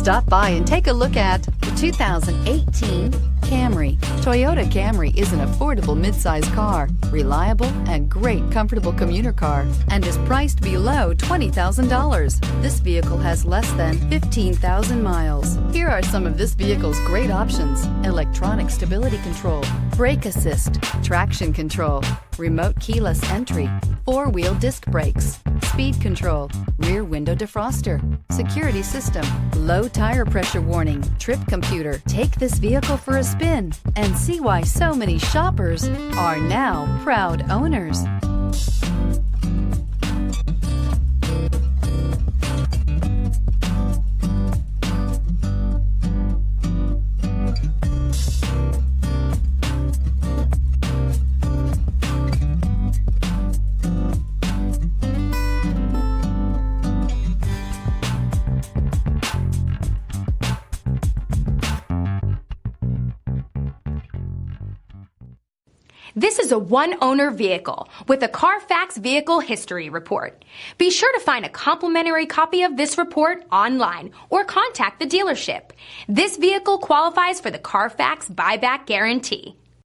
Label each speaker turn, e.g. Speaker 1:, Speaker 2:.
Speaker 1: Stop by and take a look at the 2018 Camry. Toyota Camry is an affordable midsize car, reliable and great comfortable commuter car, and is priced below $20,000. This vehicle has less than 15,000 miles. Here are some of this vehicle's great options: electronic stability control, brake assist, traction control, remote keyless entry, four-wheel disc brakes, speed control, rear window defroster, security system, low tire pressure warning, trip computer. Take this vehicle for a spin and see why so many shoppers are now proud owners.
Speaker 2: This is a one-owner vehicle with a CARFAX vehicle history report. Be sure to find a complimentary copy of this report online or contact the dealership. This vehicle qualifies for the CARFAX buyback guarantee.